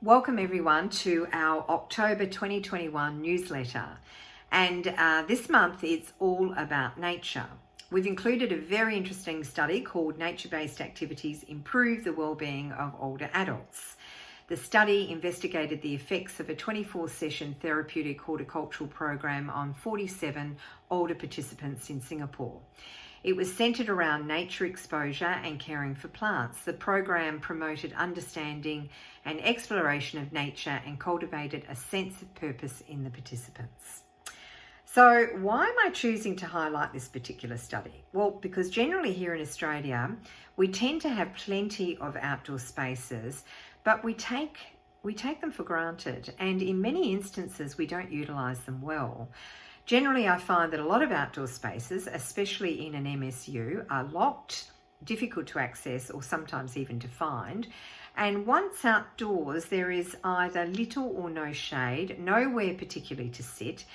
Welcome everyone to our October 2021 newsletter. And this month it's all about nature. We've included a very interesting study called Nature-Based Activities Improve the Wellbeing of Older Adults. The study investigated the effects of a 24-session therapeutic horticultural program on 47 older participants in Singapore. It was centred around nature exposure and caring for plants. The program promoted understanding and exploration of nature and cultivated a sense of purpose in the participants. So why am I choosing to highlight this particular study? Well, because generally here in Australia, we tend to have plenty of outdoor spaces, but we take them for granted, and in many instances we don't utilise them well. Generally, I find that a lot of outdoor spaces, especially in an MSU, are locked, difficult to access, or sometimes even to find. And once outdoors, there is either little or no shade, nowhere particularly to sit,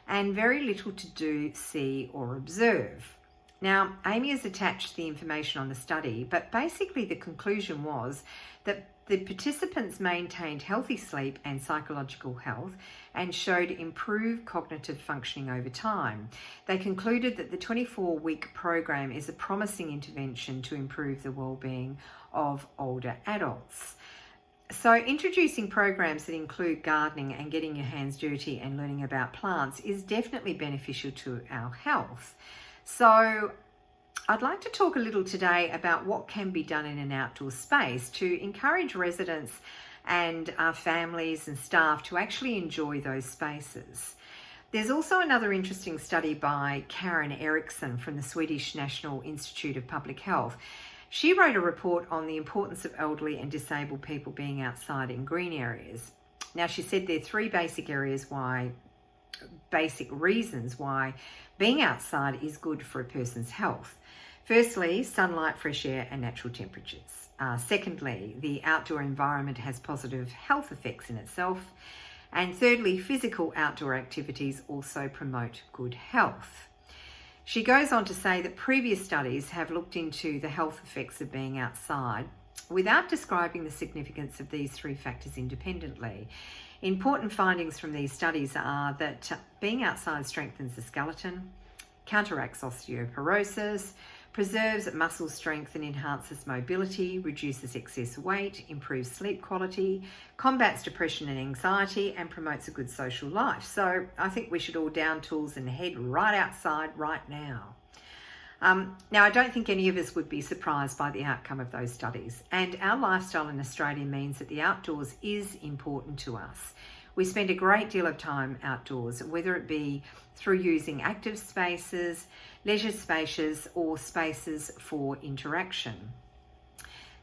and very little to do, see, or observe. Now, Amy has attached the information on the study, but basically the conclusion was that the participants maintained healthy sleep and psychological health and showed improved cognitive functioning over time. They concluded that the 24-week program is a promising intervention to improve the well-being of older adults. So introducing programs that include gardening and getting your hands dirty and learning about plants is definitely beneficial to our health. So I'd like to talk a little today about what can be done in an outdoor space to encourage residents and our families and staff to actually enjoy those spaces. There's also another interesting study by Karen Eriksson from the Swedish National Institute of Public Health. She wrote a report on the importance of elderly and disabled people being outside in green areas. Now, she said there are three basic reasons why being outside is good for a person's health. Firstly, sunlight, fresh air, and natural temperatures. Secondly, the outdoor environment has positive health effects in itself. And thirdly, physical outdoor activities also promote good health. She goes on to say that previous studies have looked into the health effects of being outside without describing the significance of these three factors independently. Important findings from these studies are that being outside strengthens the skeleton, counteracts osteoporosis, preserves muscle strength and enhances mobility, reduces excess weight, improves sleep quality, combats depression and anxiety, and promotes a good social life. So I think we should all down tools and head right outside right now. Now, I don't think any of us would be surprised by the outcome of those studies, and our lifestyle in Australia means that the outdoors is important to us. We spend a great deal of time outdoors, whether it be through using active spaces, leisure spaces, or spaces for interaction.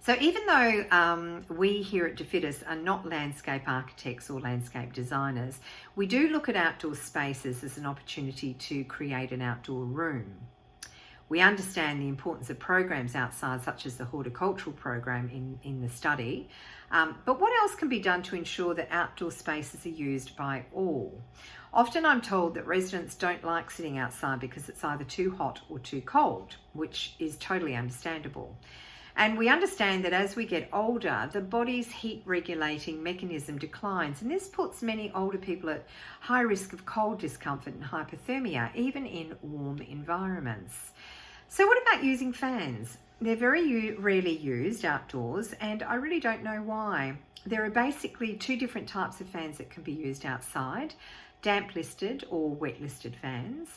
So even though we here at de Fiddes are not landscape architects or landscape designers, we do look at outdoor spaces as an opportunity to create an outdoor room. We understand the importance of programs outside, such as the horticultural program in the study. But what else can be done to ensure that outdoor spaces are used by all? Often I'm told that residents don't like sitting outside because it's either too hot or too cold, which is totally understandable. And we understand that as we get older, the body's heat regulating mechanism declines, and this puts many older people at high risk of cold discomfort and hypothermia, even in warm environments. So what about using fans? They're very rarely used outdoors, and I really don't know why. There are basically two different types of fans that can be used outside: damp listed or wet listed fans.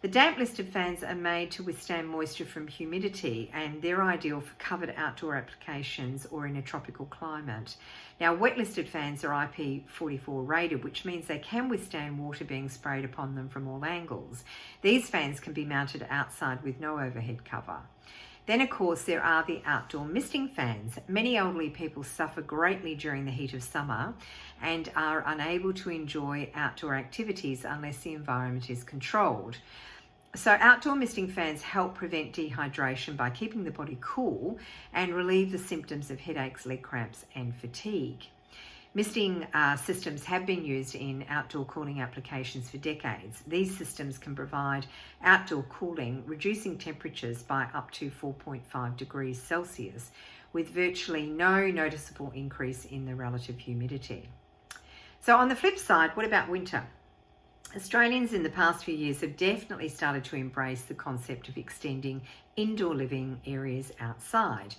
The damp listed fans are made to withstand moisture from humidity, and they're ideal for covered outdoor applications or in a tropical climate. Now, wet listed fans are IP44 rated, which means they can withstand water being sprayed upon them from all angles. These fans can be mounted outside with no overhead cover. Then, of course, there are the outdoor misting fans. Many elderly people suffer greatly during the heat of summer and are unable to enjoy outdoor activities unless the environment is controlled. So outdoor misting fans help prevent dehydration by keeping the body cool and relieve the symptoms of headaches, leg cramps, and fatigue. Misting systems have been used in outdoor cooling applications for decades. These systems can provide outdoor cooling, reducing temperatures by up to 4.5 degrees Celsius, with virtually no noticeable increase in the relative humidity. So on the flip side, what about winter? Australians in the past few years have definitely started to embrace the concept of extending indoor living areas outside,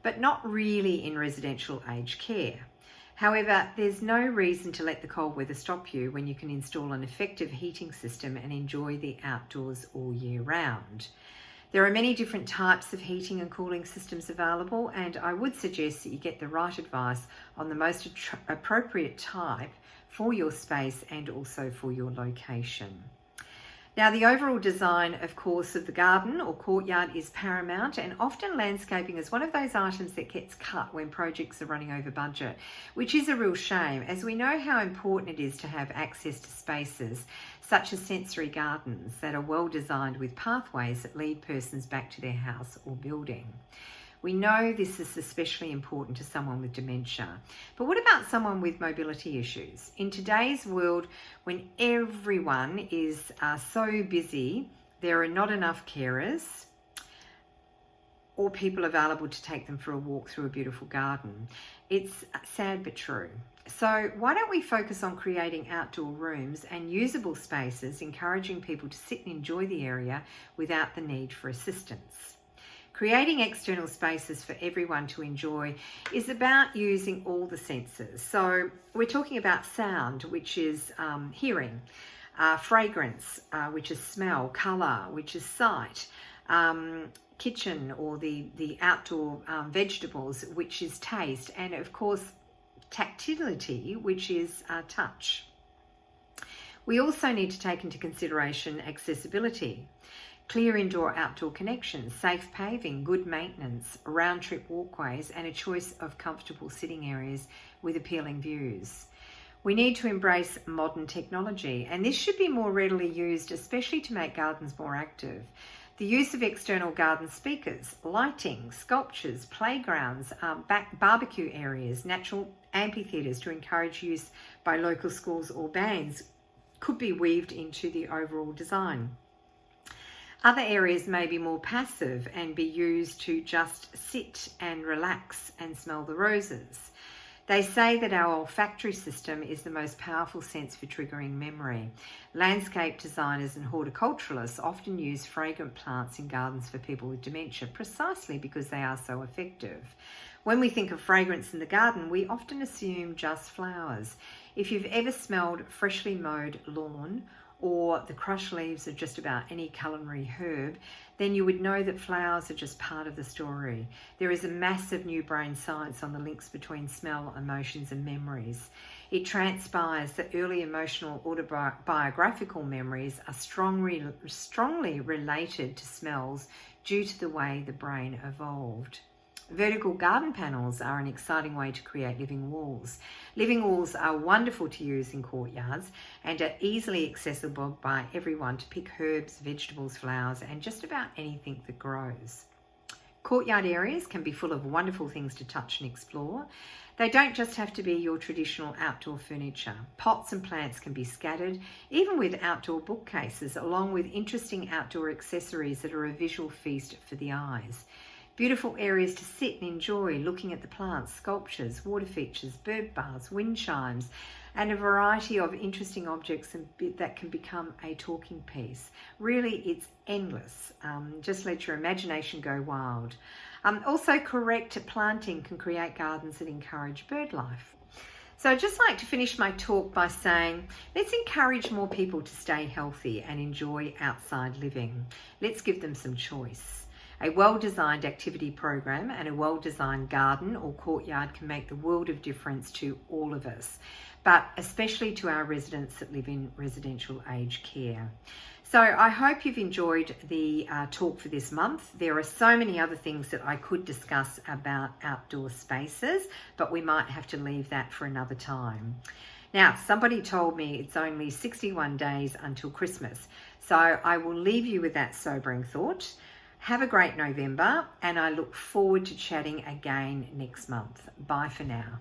but not really in residential aged care. However, there's no reason to let the cold weather stop you when you can install an effective heating system and enjoy the outdoors all year round. There are many different types of heating and cooling systems available, and I would suggest that you get the right advice on the most appropriate type for your space and also for your location. Now, the overall design, of course, of the garden or courtyard is paramount, and often landscaping is one of those items that gets cut when projects are running over budget, which is a real shame, as we know how important it is to have access to spaces such as sensory gardens that are well designed with pathways that lead persons back to their house or building. We know this is especially important to someone with dementia. But what about someone with mobility issues? In today's world, when everyone is so busy, there are not enough carers or people available to take them for a walk through a beautiful garden. It's sad but true. So why don't we focus on creating outdoor rooms and usable spaces, encouraging people to sit and enjoy the area without the need for assistance? Creating external spaces for everyone to enjoy is about using all the senses. So we're talking about sound, which is hearing, fragrance, which is smell, colour, which is sight, kitchen or the outdoor vegetables, which is taste, and of course tactility, which is touch. We also need to take into consideration accessibility. Clear indoor-outdoor connections, safe paving, good maintenance, round-trip walkways, and a choice of comfortable sitting areas with appealing views. We need to embrace modern technology, and this should be more readily used, especially to make gardens more active. The use of external garden speakers, lighting, sculptures, playgrounds, barbecue areas, natural amphitheatres to encourage use by local schools or bands could be weaved into the overall design. Other areas may be more passive and be used to just sit and relax and smell the roses. They say that our olfactory system is the most powerful sense for triggering memory. Landscape designers and horticulturalists often use fragrant plants in gardens for people with dementia precisely because they are so effective. When we think of fragrance in the garden, we often assume just flowers. If you've ever smelled freshly mowed lawn or the crushed leaves of just about any culinary herb, then you would know that flowers are just part of the story. There is a massive new brain science on the links between smell, emotions, and memories. It transpires that early emotional autobiographical memories are strongly related to smells due to the way the brain evolved. Vertical garden panels are an exciting way to create living walls. Living walls are wonderful to use in courtyards and are easily accessible by everyone to pick herbs, vegetables, flowers, and just about anything that grows. Courtyard areas can be full of wonderful things to touch and explore. They don't just have to be your traditional outdoor furniture. Pots and plants can be scattered, even with outdoor bookcases, along with interesting outdoor accessories that are a visual feast for the eyes. Beautiful areas to sit and enjoy looking at the plants, sculptures, water features, bird baths, wind chimes, and a variety of interesting objects that can become a talking piece. Really, it's endless. Just let your imagination go wild. Also, correct planting can create gardens that encourage bird life. So I'd just like to finish my talk by saying, let's encourage more people to stay healthy and enjoy outside living. Let's give them some choice. A well-designed activity program and a well-designed garden or courtyard can make the world of difference to all of us, but especially to our residents that live in residential aged care. So I hope you've enjoyed the talk for this month. There are so many other things that I could discuss about outdoor spaces, but we might have to leave that for another time. Now, somebody told me it's only 61 days until Christmas, so I will leave you with that sobering thought. Have a great November, and I look forward to chatting again next month. Bye for now.